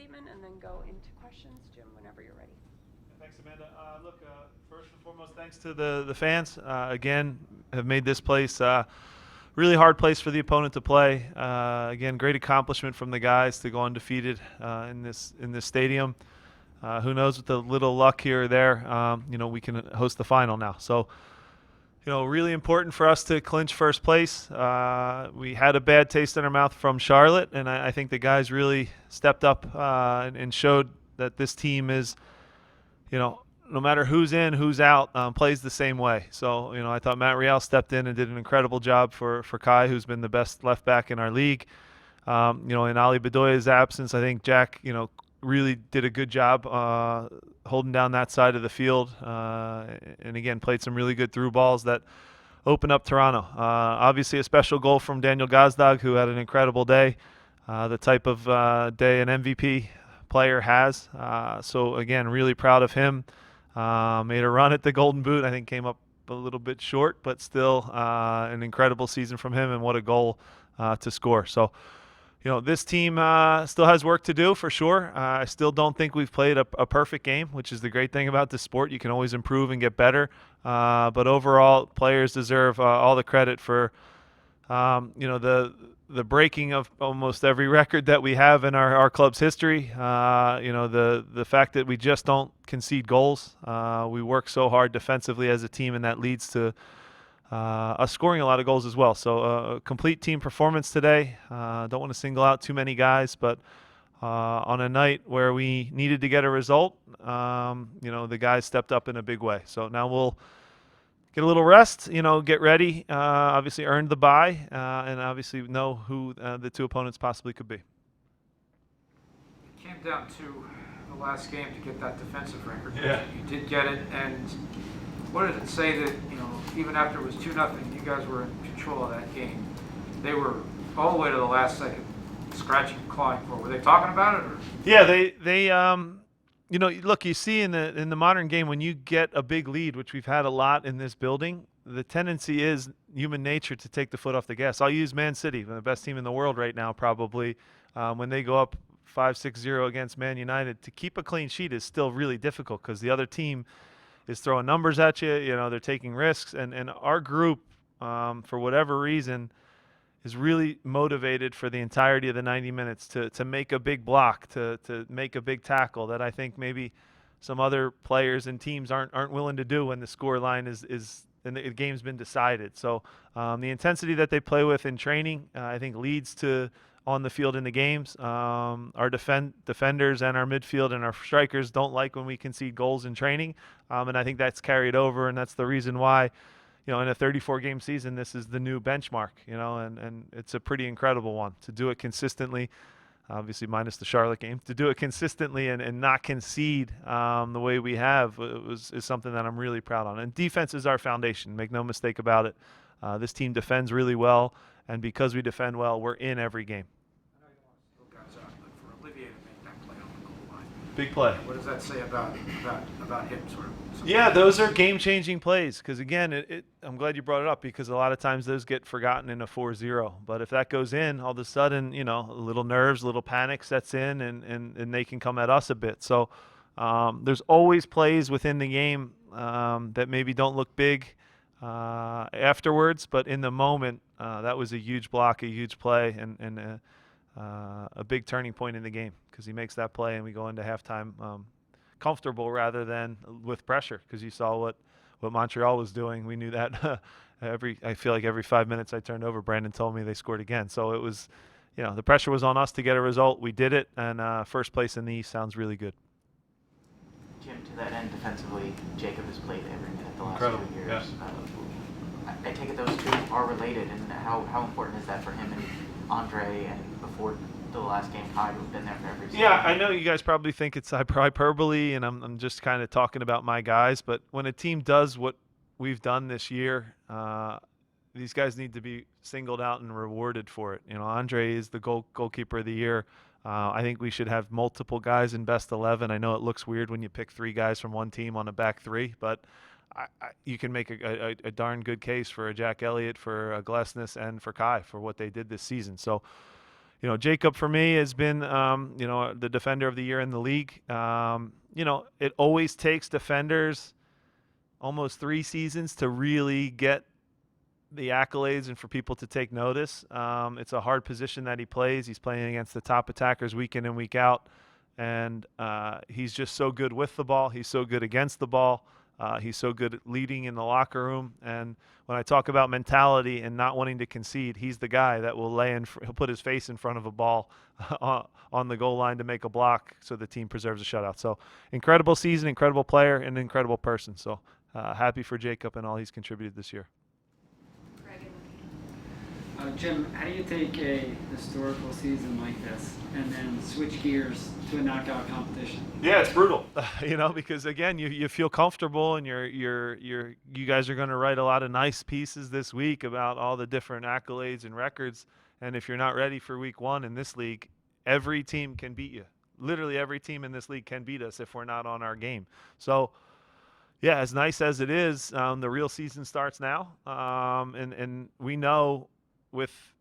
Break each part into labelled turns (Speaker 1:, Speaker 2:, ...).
Speaker 1: statement and then go into questions. Jim, whenever you're ready.
Speaker 2: Thanks, Amanda. First and foremost, thanks to the fans. Again, have made this place really hard place for the opponent to play. Again, great accomplishment from the guys to go undefeated in this stadium. Who knows, with a little luck here or there, we can host the final now. So, really important for us to clinch first place. We had a bad taste in our mouth from Charlotte, and I think the guys really stepped up and showed that this team is, no matter who's in, who's out, plays the same way. So, I thought Matt Real stepped in and did an incredible job for Kai, who's been the best left back in our league. In Ali Bedoya's absence, I think Jack, really did a good job holding down that side of the field. And again, played some really good through balls that opened up Toronto. Obviously a special goal from Daniel Gazdag, who had an incredible day, the type of day an MVP player has. So again, really proud of him. Made a run at the Golden Boot. I think came up a little bit short, but still an incredible season from him, and what a goal to score. So, this team still has work to do for sure. I still don't think we've played a perfect game, which is the great thing about this sport. You can always improve and get better. But overall, players deserve all the credit for, the breaking of almost every record that we have in our club's history. The fact that we just don't concede goals. We work so hard defensively as a team, and that leads to us scoring a lot of goals as well. So a complete team performance today. Don't want to single out too many guys, but on a night where we needed to get a result, the guys stepped up in a big way. So now we'll get a little rest, get ready, obviously earned the bye, and obviously know who the two opponents possibly could be.
Speaker 3: It came down to the last game to get that defensive record.
Speaker 2: Yeah.
Speaker 3: You did get it, and what did it say that, even after it was 2-0, you guys were in control of that game? They were all the way to the last second scratching and clawing for it. Were they talking about it? Or?
Speaker 2: Yeah, they look, you see in the modern game, when you get a big lead, which we've had a lot in this building, the tendency is human nature to take the foot off the gas. I'll use Man City, the best team in the world right now, probably. When they go up 5-6-0 against Man United, to keep a clean sheet is still really difficult because the other team is throwing numbers at you. They're taking risks, and our group, for whatever reason, is really motivated for the entirety of the 90 minutes to make a big block, to make a big tackle that I think maybe some other players and teams aren't willing to do when the score line is and the game's been decided. So the intensity that they play with in training, I think, leads to on the field in the games. Our defenders and our midfield and our strikers don't like when we concede goals in training, and I think that's carried over, and that's the reason why, in a 34-game season, this is the new benchmark, and it's a pretty incredible one to do it consistently, obviously minus the Charlotte game, to do it consistently and not concede the way we have is something that I'm really proud on. And defense is our foundation, make no mistake about it. This team defends really well, and because we defend well, we're in every game.
Speaker 3: I know you don't want to throw guys out, but for Olivier to make that play on the goal line,
Speaker 2: Big play.
Speaker 3: what does that say about him, sort of?
Speaker 2: Yeah, those are game-changing plays because, again, I'm glad you brought it up because a lot of times those get forgotten in a 4-0. But if that goes in, all of a sudden, a little nerves, a little panic sets in, and they can come at us a bit. So there's always plays within the game that maybe don't look big afterwards, but in the moment, that was a huge block, a huge play, and a big turning point in the game because he makes that play and we go into halftime comfortable rather than with pressure, because you saw what Montreal was doing. We knew that I feel like every 5 minutes I turned over, Brandon told me they scored again. So it was, the pressure was on us to get a result. We did it, and first place in the East sounds really good.
Speaker 4: Jim, to that end, defensively, Jacob has played every minute the last
Speaker 2: Incredible.
Speaker 4: 2 years.
Speaker 2: Yeah.
Speaker 4: I take it those two are related, and how important is that for him and Andre, and before the last game, Kai, who've been there for every season?
Speaker 2: Yeah, I know you guys probably think it's hyperbole, and I'm just kind of talking about my guys, but when a team does what we've done this year, these guys need to be singled out and rewarded for it. Andre is the goalkeeper of the year. I think we should have multiple guys in best 11. I know it looks weird when you pick 3 guys from one team on a back 3, but you can make a darn good case for a Jack Elliott, for a Glesnes, and for Kai for what they did this season. So, Jacob for me has been, the defender of the year in the league. It always takes defenders almost 3 seasons to really get the accolades and for people to take notice. It's a hard position that he plays. He's playing against the top attackers week in and week out, and he's just so good with the ball. He's so good against the ball. He's so good at leading in the locker room. And when I talk about mentality and not wanting to concede, he's the guy that will he'll put his face in front of a ball on the goal line to make a block so the team preserves a shutout. So incredible season, incredible player, and an incredible person. So happy for Jacob and all he's contributed this year.
Speaker 5: Jim, how do you take a historical season like this and then switch gears to a knockout competition?
Speaker 2: Yeah, it's brutal, because again, you feel comfortable, and you guys are going to write a lot of nice pieces this week about all the different accolades and records. And if you're not ready for week 1 in this league, every team can beat you. Literally every team in this league can beat us if we're not on our game. So, yeah, as nice as it is, the real season starts now, and we know with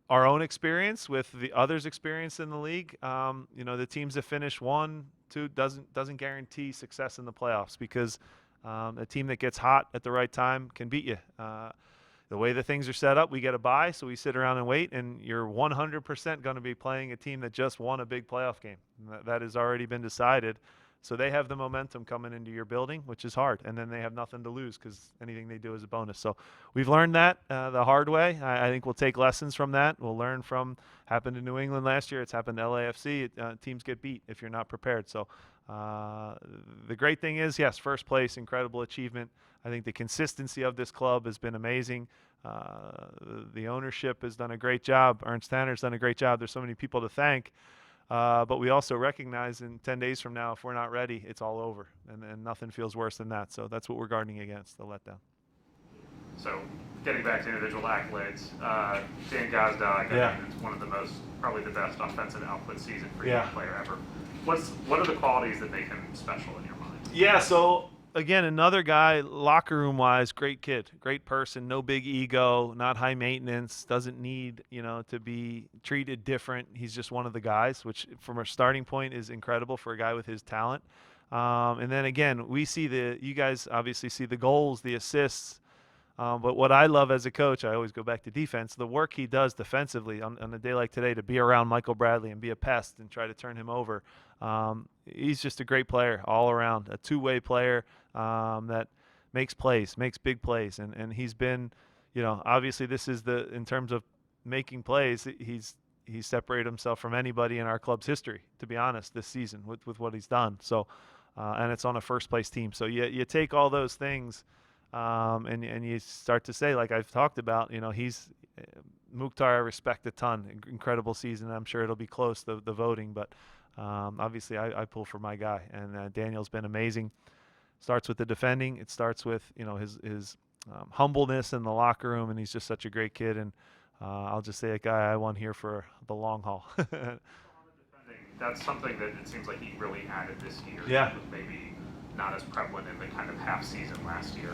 Speaker 2: our own experience, with the others' experience in the league, the teams that finish 1, 2 doesn't guarantee success in the playoffs, because a team that gets hot at the right time can beat you. The way the things are set up, we get a bye, so we sit around and wait, and you're 100% going to be playing a team that just won a big playoff game. That has already been decided. So they have the momentum coming into your building, which is hard, and then they have nothing to lose because anything they do is a bonus. So we've learned that the hard way. I think we'll take lessons from that. We'll learn from happened in New England last year. It's happened to LAFC. Teams get beat if you're not prepared. So the great thing is, yes, first place, incredible achievement. I think the consistency of this club has been amazing. The ownership has done a great job. Ernst Tanner's done a great job. There's so many people to thank. But we also recognize in 10 days from now, if we're not ready, it's all over. And nothing feels worse than that. So that's what we're guarding against, the letdown.
Speaker 6: So getting back to individual accolades, Dan Gazdag, I think it's one of the probably the best offensive output season for any player ever. What are the qualities that make him special in your mind?
Speaker 2: Yeah, so again, another guy, locker room wise, great kid, great person, no big ego, not high maintenance, doesn't need, to be treated different. He's just one of the guys, which from a starting point is incredible for a guy with his talent. And then again, you guys obviously see the goals, the assists. But what I love as a coach, I always go back to defense, the work he does defensively on a day like today to be around Michael Bradley and be a pest and try to turn him over. He's just a great player all around, a two-way player that makes plays, makes big plays. And he's been, obviously this is in terms of making plays, he's separated himself from anybody in our club's history, to be honest, this season with what he's done. So, and it's on a first-place team. So you take all those things and you start to say, like I've talked about, Mukhtar, I respect a ton. Incredible season. I'm sure it'll be close, the voting, but obviously I pull for my guy. And Daniel's been amazing. Starts with the defending. It starts with, his humbleness in the locker room, and he's just such a great kid. And I'll just say a guy I want here for the long haul.
Speaker 6: That's something that it seems like he really added this year.
Speaker 2: Yeah.
Speaker 6: Maybe not as prevalent in the kind of half season last year.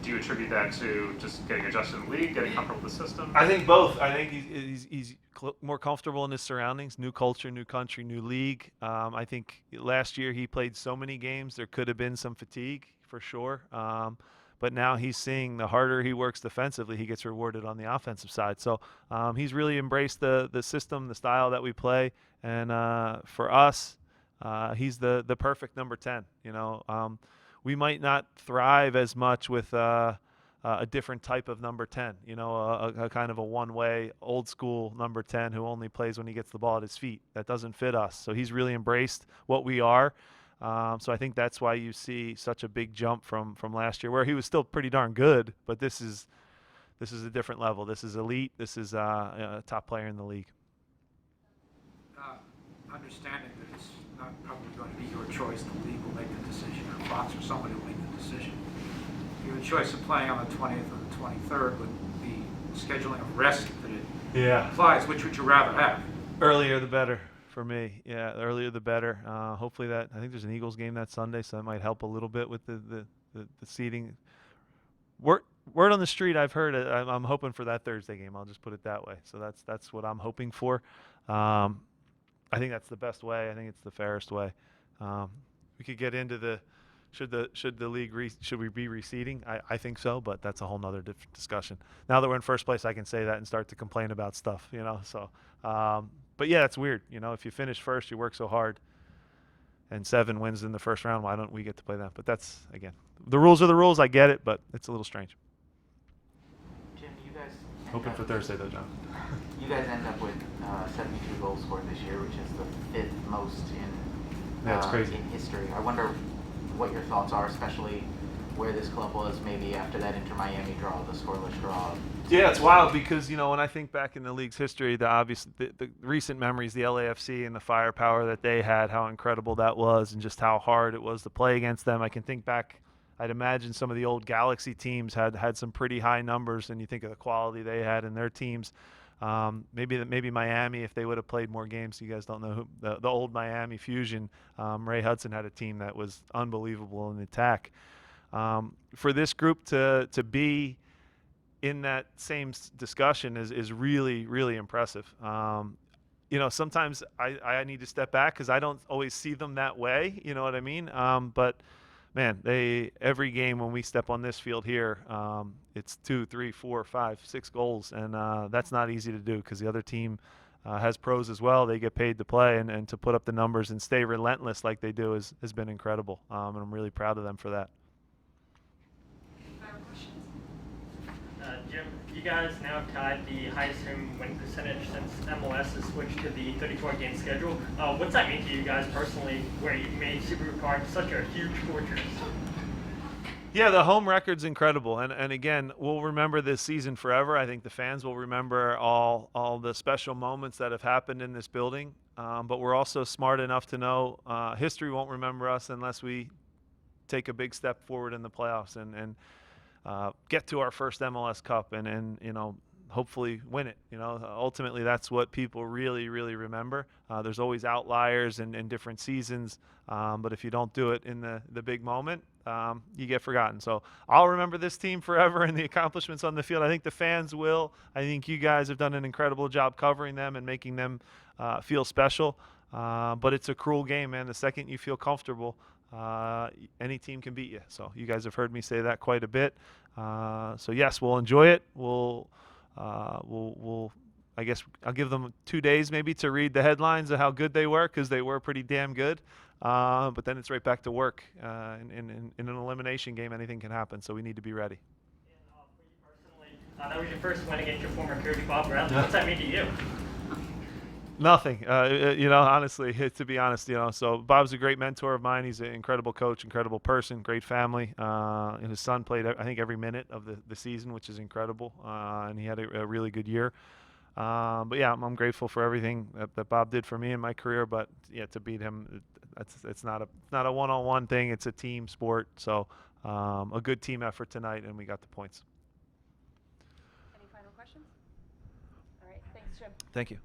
Speaker 6: Do you attribute that to just getting adjusted in the league, getting comfortable with the system?
Speaker 2: I think both. I think he's more comfortable in his surroundings, new culture, new country, new league. I think last year he played so many games, there could have been some fatigue for sure. But now he's seeing the harder he works defensively, he gets rewarded on the offensive side. So he's really embraced the system, the style that we play. And for us, he's the perfect number 10. We might not thrive as much with a different type of number 10. A kind of a one-way, old-school number 10 who only plays when he gets the ball at his feet. That doesn't fit us. So he's really embraced what we are. So I think that's why you see such a big jump from last year, where he was still pretty darn good. But this is a different level. This is elite. This is a top player in the league.
Speaker 3: Understanding that it's not probably going to be your choice, the league will make the decision, or Fox or somebody will make the decision. You have a choice of playing on the 20th or the 23rd with the scheduling of rest that it applies. Which would you rather have?
Speaker 2: Earlier the better for me. Yeah, the earlier the better. Hopefully I think there's an Eagles game that Sunday, so that might help a little bit with the seating. word on the street, I've heard it. I'm hoping for that Thursday game. I'll just put it that way. So that's what I'm hoping for. I think that's the best way. I think it's the fairest way. We could get into the should the league should we be reseeding? I think so, but that's a whole nother discussion. Now that we're in first place, I can say that and start to complain about stuff, you know. So, but yeah, it's weird, you know. If you finish first, you work so hard, and 7 wins in the first round. Why don't we get to play that? But that's, again, the rules are the rules. I get it, but it's a little strange.
Speaker 4: Jim, you guys
Speaker 2: Hoping for Thursday though, John.
Speaker 4: You guys end up with 72 goals scored this year, which is the 5th most
Speaker 2: That's crazy.
Speaker 4: in history. I wonder what your thoughts are, especially where this club was maybe after that Inter-Miami draw, the scoreless draw.
Speaker 2: Yeah, it's wild because, you know, when I think back in the league's history, the recent memories, the LAFC and the firepower that they had, how incredible that was, and just how hard it was to play against them. I can think back, I'd imagine some of the old Galaxy teams had some pretty high numbers, and you think of the quality they had in their teams. Maybe Miami, if they would have played more games. You guys don't know who the old Miami Fusion. Ray Hudson had a team that was unbelievable in the attack. For this group to be in that same discussion is really, really impressive. You know, sometimes I need to step back because I don't always see them that way. You know what I mean? But man, every game when we step on this field here, it's 2, 3, 4, 5, 6 goals, and that's not easy to do because the other team has pros as well. They get paid to play, and to put up the numbers and stay relentless like they do has been incredible, and I'm really proud of them for that.
Speaker 7: Jim, you guys now have tied the highest home win percentage since MLS has switched to the 34-game schedule. What's that mean to you guys personally, where you made Subaru Park such a huge fortress?
Speaker 2: Yeah, the home record's incredible, and again, we'll remember this season forever. I think the fans will remember all the special moments that have happened in this building, but we're also smart enough to know history won't remember us unless we take a big step forward in the playoffs and get to our first MLS Cup and you know, hopefully win it. You know, ultimately that's what people really, really remember. There's always outliers in different seasons, but if you don't do it in the big moment, you get forgotten. So I'll remember this team forever and the accomplishments on the field. I think the fans will. I think you guys have done an incredible job covering them and making them feel special. But it's a cruel game, man. The second you feel comfortable, any team can beat you. So you guys have heard me say that quite a bit. So yes, we'll enjoy it. We'll I guess I'll give them 2 days maybe to read the headlines of how good they were, because they were pretty damn good. But then it's right back to work. In an elimination game, anything can happen. So we need to be ready.
Speaker 7: And for you personally, that was your first win against your former coach, Bob Bradley. What's that mean to you?
Speaker 2: Nothing, you know, honestly, to be honest, you know, so Bob's a great mentor of mine. He's an incredible coach, incredible person, great family. And his son played, I think, every minute of the season, which is incredible. And he had a really good year. But yeah, I'm grateful for everything that Bob did for me in my career. But yeah, to beat him, it's not a one-on-one thing. It's a team sport. So a good team effort tonight, and we got the points.
Speaker 1: Any final questions? All right, thanks, Jim.
Speaker 2: Thank you.